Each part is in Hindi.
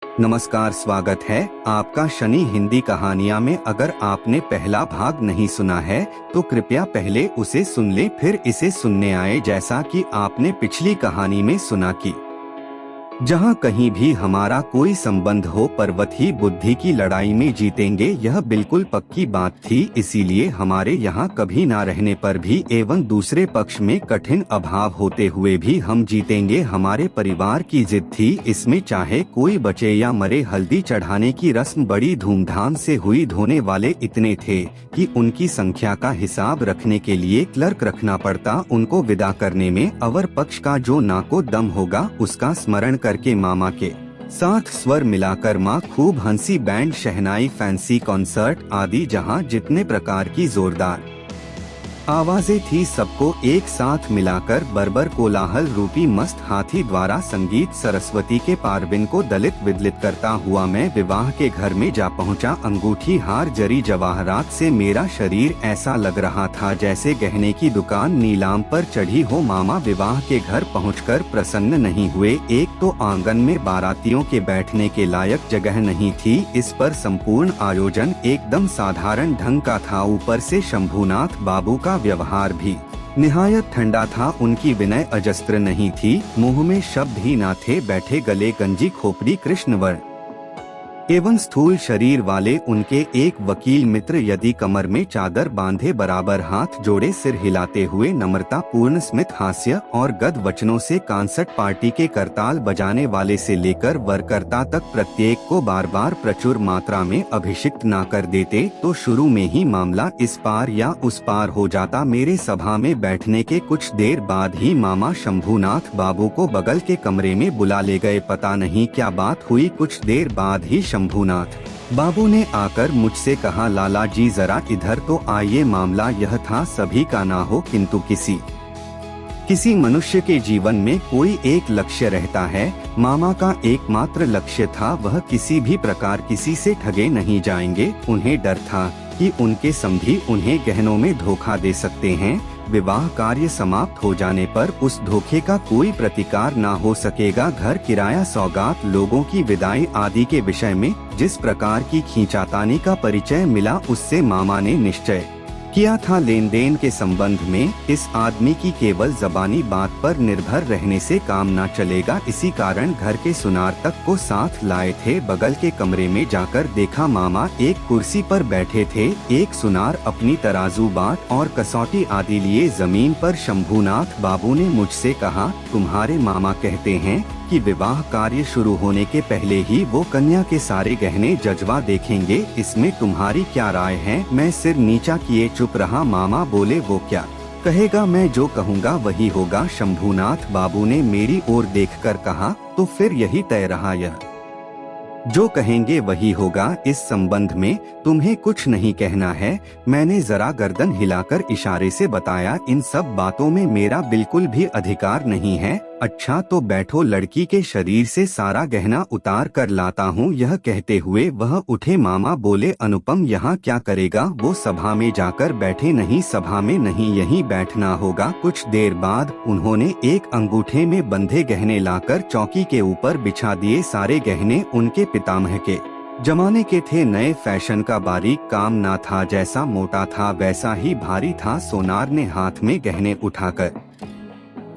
नमस्कार, स्वागत है आपका शनि हिंदी कहानियाँ में। अगर आपने पहला भाग नहीं सुना है तो कृपया पहले उसे सुन ले, फिर इसे सुनने आए। जैसा कि आपने पिछली कहानी में सुना कि जहाँ कहीं भी हमारा कोई संबंध हो, पर्वत ही बुद्धि की लड़ाई में जीतेंगे, यह बिल्कुल पक्की बात थी। इसीलिए हमारे यहाँ कभी ना रहने पर भी एवं दूसरे पक्ष में कठिन अभाव होते हुए भी हम जीतेंगे। हमारे परिवार की जिद थी, इसमें चाहे कोई बचे या मरे। हल्दी चढ़ाने की रस्म बड़ी धूमधाम से हुई। धोने वाले इतने थे कि उनकी संख्या का हिसाब रखने के लिए क्लर्क रखना पड़ता। उनको विदा करने में अवर पक्ष का जो नाको दम होगा उसका स्मरण करके मामा के साथ स्वर मिलाकर माँ खूब हंसी। बैंड, शहनाई, फैंसी कॉन्सर्ट आदि, जहाँ जितने प्रकार की जोरदार आवाजें थी, सबको एक साथ मिलाकर बर्बर कोलाहल रूपी मस्त हाथी द्वारा संगीत सरस्वती के पारविन को दलित विदलित करता हुआ मैं विवाह के घर में जा पहुंचा। अंगूठी, हार, जरी जवाहरात से मेरा शरीर ऐसा लग रहा था जैसे गहने की दुकान नीलाम पर चढ़ी हो। मामा विवाह के घर पहुंचकर प्रसन्न नहीं हुए। एक तो आंगन में बारातियों के बैठने के लायक जगह नहीं थी, इस पर संपूर्ण आयोजन एकदम साधारण ढंग का था। ऊपर से शंभूनाथ बाबू का व्यवहार भी निहायत ठंडा था। उनकी विनय अजस्त्र नहीं थी, मुंह में शब्द ही ना थे। बैठे गले गंजी खोपड़ी कृष्णवर्ण एवं स्थूल शरीर वाले उनके एक वकील मित्र, यदि कमर में चादर बांधे, बराबर हाथ जोड़े, सिर हिलाते हुए, नम्रता पूर्ण स्मित हास्य और गद वचनों से कॉन्सर्ट पार्टी के करताल बजाने वाले से लेकर वरकर्ता तक प्रत्येक को बार बार प्रचुर मात्रा में अभिषिक्त ना कर देते तो शुरू में ही मामला इस पार या उस पार हो जाता। मेरे सभा में बैठने के कुछ देर बाद ही मामा शंभूनाथ बाबू को बगल के कमरे में बुला ले गए। पता नहीं क्या बात हुई, कुछ देर बाद ही शंभूनाथ बाबू ने आकर मुझसे कहा, लाला जी जरा इधर तो आइए। मामला यह था, सभी का ना हो किंतु किसी मनुष्य के जीवन में कोई एक लक्ष्य रहता है। मामा का एकमात्र लक्ष्य था, वह किसी भी प्रकार किसी से ठगे नहीं जाएंगे। उन्हें डर था कि उनके समधी उन्हें गहनों में धोखा दे सकते हैं। विवाह कार्य समाप्त हो जाने पर उस धोखे का कोई प्रतिकार ना हो सकेगा। घर किराया, सौगात, लोगों की विदाई आदि के विषय में जिस प्रकार की खींचातानी का परिचय मिला, उससे मामा ने निश्चय किया था, लेन देन के संबंध में इस आदमी की केवल जबानी बात पर निर्भर रहने से काम ना चलेगा। इसी कारण घर के सुनार तक को साथ लाए थे। बगल के कमरे में जाकर देखा, मामा एक कुर्सी पर बैठे थे, एक सुनार अपनी तराजू, बाट और कसौटी आदि लिए जमीन पर। शंभूनाथ बाबू ने मुझसे कहा, तुम्हारे मामा कहते हैं कि विवाह कार्य शुरू होने के पहले ही वो कन्या के सारे गहने जजवा देखेंगे, इसमें तुम्हारी क्या राय है? मैं सिर नीचा किए चुप रहा। मामा बोले, वो क्या कहेगा, मैं जो कहूँगा वही होगा। शंभूनाथ बाबू ने मेरी ओर देखकर कहा, तो फिर यही तय रहा, यह जो कहेंगे वही होगा। इस संबंध में तुम्हें कुछ नहीं कहना है। मैंने जरा गर्दन हिलाकर इशारे से बताया, इन सब बातों में मेरा बिल्कुल भी अधिकार नहीं है। अच्छा तो बैठो, लड़की के शरीर से सारा गहना उतार कर लाता हूँ। यह कहते हुए वह उठे। मामा बोले, अनुपम यहाँ क्या करेगा? वो सभा में जाकर बैठे। नहीं, सभा में नहीं, यहीं बैठना होगा। कुछ देर बाद उन्होंने एक अंगूठे में बंधे गहने लाकर चौकी के ऊपर बिछा दिए। सारे गहने उनके पितामह के जमाने के थे, नए फैशन का बारीक काम ना था। जैसा मोटा था वैसा ही भारी था। सोनार ने हाथ में गहने उठाकर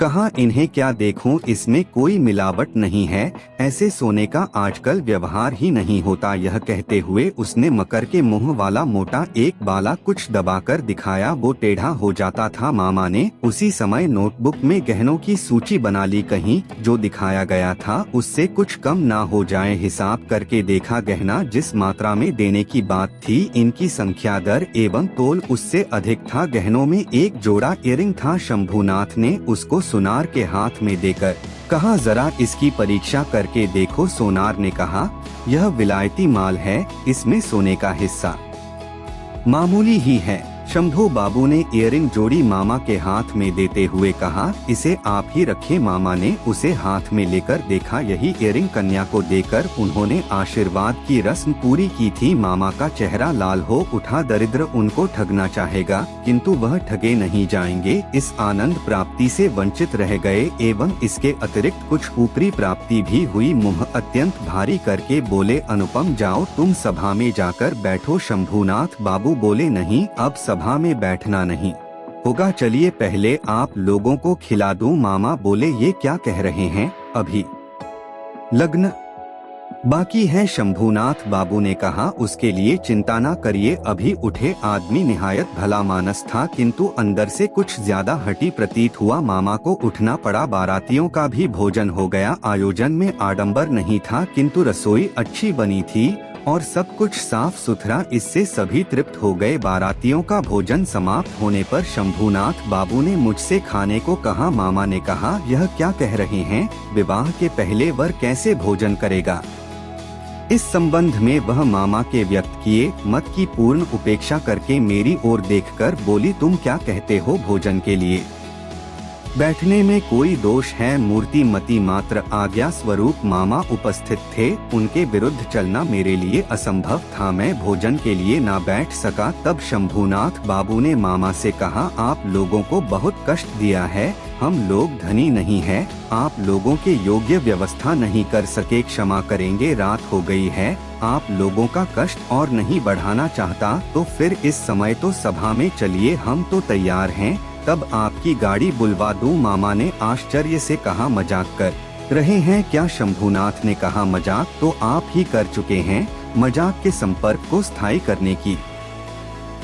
कहा, इन्हें क्या देखूं, इसमें कोई मिलावट नहीं है, ऐसे सोने का आजकल व्यवहार ही नहीं होता। यह कहते हुए उसने मकर के मुंह वाला मोटा एक बाला कुछ दबाकर दिखाया, वो टेढ़ा हो जाता था। मामा ने उसी समय नोटबुक में गहनों की सूची बना ली, कहीं जो दिखाया गया था उससे कुछ कम ना हो जाए। हिसाब करके देखा, गहना जिस मात्रा में देने की बात थी, इनकी संख्या, दर एवं तोल उससे अधिक था। गहनों में एक जोड़ा इयरिंग था। शंभूनाथ ने उसको सोनार के हाथ में देकर कहा, जरा इसकी परीक्षा करके देखो। सोनार ने कहा, यह विलायती माल है, इसमें सोने का हिस्सा मामूली ही है। शंभू बाबू ने इयरिंग जोड़ी मामा के हाथ में देते हुए कहा, इसे आप ही रखिए। मामा ने उसे हाथ में लेकर देखा। यही इयरिंग कन्या को देकर उन्होंने आशीर्वाद की रस्म पूरी की थी। मामा का चेहरा लाल हो उठा। दरिद्र उनको ठगना चाहेगा किंतु वह ठगे नहीं जाएंगे। इस आनंद प्राप्ति से वंचित रह गए एवं इसके अतिरिक्त कुछ ऊपरी प्राप्ति भी हुई। मुंह अत्यंत भारी करके बोले, अनुपम जाओ तुम सभा में जाकर बैठो। शंभूनाथ बाबू बोले, नहीं अब सभा में बैठना नहीं होगा, चलिए पहले आप लोगों को खिला दूं। मामा बोले, ये क्या कह रहे हैं, अभी लग्न बाकी है। शंभूनाथ बाबू ने कहा, उसके लिए चिंता न करिए। अभी उठे आदमी निहायत भला मानस था किंतु अंदर से कुछ ज्यादा हठी प्रतीत हुआ। मामा को उठना पड़ा। बारातियों का भी भोजन हो गया। आयोजन में आडंबर नहीं था किंतु रसोई अच्छी बनी थी और सब कुछ साफ सुथरा। इससे सभी तृप्त हो गए। बारातियों का भोजन समाप्त होने पर शंभूनाथ बाबू ने मुझसे खाने को कहा। मामा ने कहा, यह क्या कह रहे हैं, विवाह के पहले वर कैसे भोजन करेगा। इस संबंध में वह मामा के व्यक्त किए मत की पूर्ण उपेक्षा करके मेरी ओर देखकर बोली, तुम क्या कहते हो, भोजन के लिए बैठने में कोई दोष है। मूर्ति मती मात्र आज्ञा स्वरूप मामा उपस्थित थे। उनके विरुद्ध चलना मेरे लिए असंभव था। मैं भोजन के लिए ना बैठ सका। तब शंभूनाथ बाबू ने मामा से कहा, आप लोगों को बहुत कष्ट दिया है। हम लोग धनी नहीं है, आप लोगों के योग्य व्यवस्था नहीं कर सके, क्षमा करेंगे। रात हो गई है, आप लोगों का कष्ट और नहीं बढ़ाना चाहता तो फिर इस समय तो सभा में चलिए, हम तो तैयार हैं। तब आपकी गाड़ी बुलवा दूं। मामा ने आश्चर्य से कहा, मजाक कर रहे हैं क्या। शंभूनाथ ने कहा, मजाक तो आप ही कर चुके हैं। मजाक के संपर्क को स्थायी करने की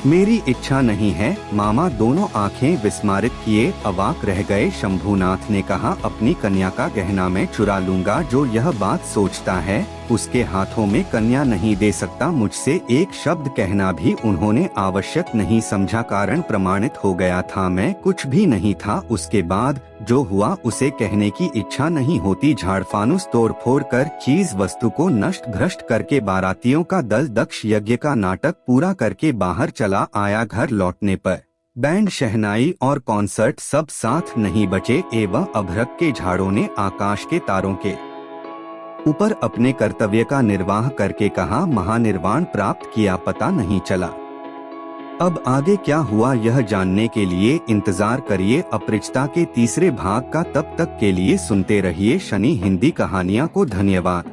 मेरी इच्छा नहीं है। मामा दोनों आंखें विस्मारित किए अवाक रह गए। शंभूनाथ ने कहा, अपनी कन्या का गहना मैं चुरा लूंगा। जो यह बात सोचता है उसके हाथों में कन्या नहीं दे सकता। मुझसे एक शब्द कहना भी उन्होंने आवश्यक नहीं समझा। कारण प्रमाणित हो गया था, मैं कुछ भी नहीं था। उसके बाद जो हुआ उसे कहने की इच्छा नहीं होती। झाड़फानुस तोड़ फोड़ कर चीज वस्तु को नष्ट भ्रष्ट करके बारातियों का दल दक्ष यज्ञ का नाटक पूरा करके बाहर चला आया। घर लौटने पर बैंड शहनाई और कॉन्सर्ट सब साथ नहीं बचे एवं अभ्रक के झाड़ों ने आकाश के तारों के ऊपर अपने कर्तव्य का निर्वाह करके कहा, महानिर्वाण प्राप्त किया पता नहीं चला। अब आगे क्या हुआ यह जानने के लिए इंतजार करिए अपरिचिता के तीसरे भाग का। तब तक के लिए सुनते रहिए शनि हिंदी कहानियाँ को। धन्यवाद।